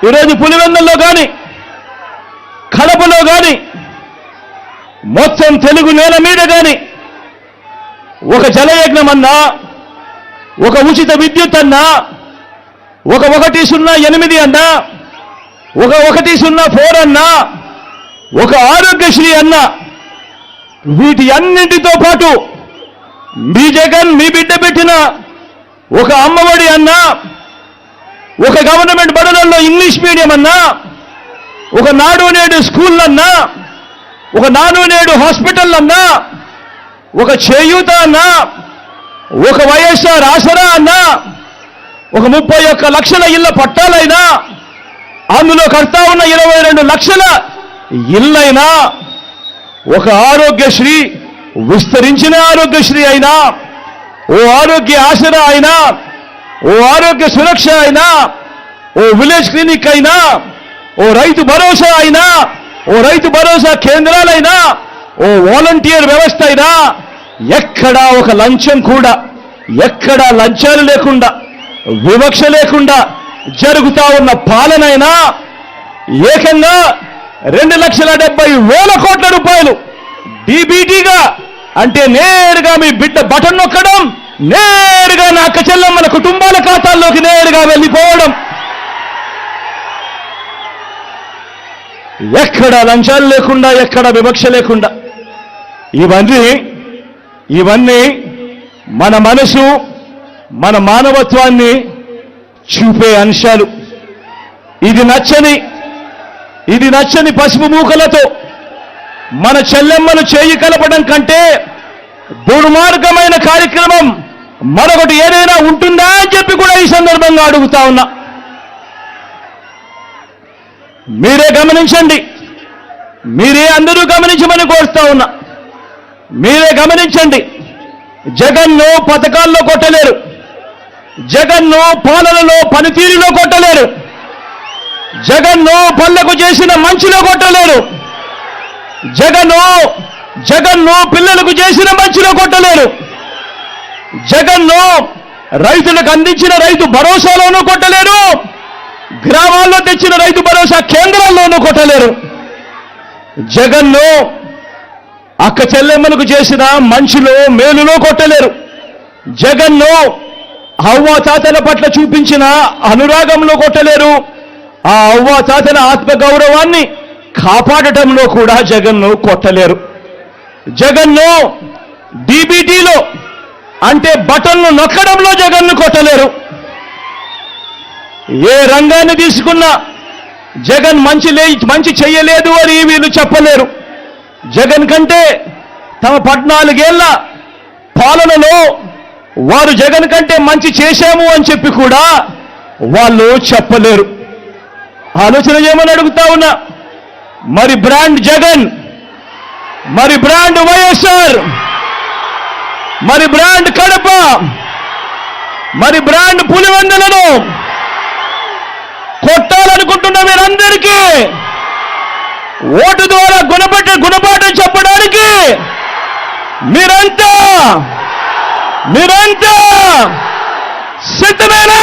ఈరోజు పులివెందుల్లో కానీ కడపలో కానీ మొత్తం తెలుగు నేల మీద కానీ ఒక జలయజ్ఞం అన్నా, ఒక ఉచిత విద్యుత్ అన్నా, ఒక 108 అన్నా, ఒక 104 అన్నా, ఒక ఆరోగ్యశ్రీ అన్నా, వీటి అన్నింటితో పాటు మీ జగన్ మీ బిడ్డ పెట్టిన ఒక అమ్మఒడి అన్నా, ఒక గవర్నమెంట్ బడులలో ఇంగ్లీష్ మీడియం అన్నా, ఒక నాడు నేడు స్కూల్ అన్నా, ఒక నాడు నేడు హాస్పిటల్ అన్నా, ఒక చేయూత అన్నా, ఒక వైఎస్ఆర్ ఆసరా అన్నా, ఒక 31 లక్షల ఇళ్ల పట్టాలైనా, అందులో కడతా ఉన్న 22 లక్షల ఇళ్లైనా, ఒక ఆరోగ్యశ్రీ విస్తరించిన ఆరోగ్యశ్రీ అయినా, ఓ ఆరోగ్య ఆసరా అయినా, ఓ ఆరోగ్య సురక్ష అయినా, ఓ విలేజ్ క్లినిక్ అయినా, ఓ రైతు భరోసా అయినా, ఓ రైతు భరోసా కేంద్రాలైనా, ఓ వాలంటీర్ వ్యవస్థ అయినా, ఎక్కడా ఒక లంచం కూడా, ఎక్కడా లంచాలు లేకుండా, వివక్ష లేకుండా జరుగుతా ఉన్న పాలనైనా ఏకంగా 2,70,000 కోట్ల రూపాయలు డీబీటీగా, అంటే నేరుగా మీ బిడ్డ బటన్ నొక్కడం, నేరుగా నా అక్క చెల్లెమ్మల కుటుంబాల ఖాతాల్లోకి నేరుగా వెళ్ళిపోవడం, ఎక్కడ లంచాలు లేకుండా, ఎక్కడ వివక్ష లేకుండా, ఇవన్నీ మన మనసు, మన మానవత్వాన్ని చూపే అంశాలు. ఇది నచ్చని పసుపు మూకలతో మన చెల్లెమ్మలు చేయి కలపడం కంటే దుర్మార్గమైన కార్యక్రమం మరొకటి ఏదైనా ఉంటుందా అని చెప్పి కూడా ఈ సందర్భంగా అడుగుతా ఉన్నా. మీరే గమనించండి, మీరే అందరూ గమనించమని కోరుతా ఉన్నా. మీరే గమనించండి, జగన్ను పథకాల్లో కొట్టలేరు, జగన్ను పాలనలో పనితీరులో కొట్టలేరు, జగన్ను పల్లెకు చేసిన మంచిలో కొట్టలేరు, జగన్ను పిల్లలకు చేసిన మంచిలో కొట్టలేరు, జగన్ను రైతులకు అందించిన రైతు భరోసాలోనూ కొట్టలేరు, గ్రామాల్లో తెచ్చిన రైతు భరోసా కేంద్రాల్లోనూ కొట్టలేరు. జగన్ను అక్క చెల్లెమ్మలకు చేసిన మంచిలో మేలులో కొట్టలేరు. జగన్ను అవ్వ తాతల పట్ల చూపించిన అనురాగంలో కొట్టలేరు. ఆ అవ్వ తాతల ఆత్మగౌరవాన్ని కాపాడటంలో కూడా జగన్ను కొట్టలేరు. జగన్ను డీబీటీలో, అంటే బటన్లు నొక్కడంలో జగన్ను కొట్టలేరు. ఏ రంగాన్ని తీసుకున్నా జగన్ మంచి చెయ్యలేదు అని వీళ్ళు చెప్పలేరు. జగన్ కంటే తమ 14 ఏళ్ల పాలనలో వారు జగన్ కంటే మంచి చేశాము అని చెప్పి కూడా వాళ్ళు చెప్పలేరు. ఆలోచన చేయమని అడుగుతా ఉన్నా. మరి బ్రాండ్ జగన్, మరి బ్రాండ్ వైఎస్ఆర్, మరి బ్రాండ్ కడప, మరి బ్రాండ్ పులివెందులను కొట్టాలనుకుంటున్న మీరందరికీ ఓటు ద్వారా గుణపాఠం చెప్పడానికి మీరంతా సిద్ధమేనా?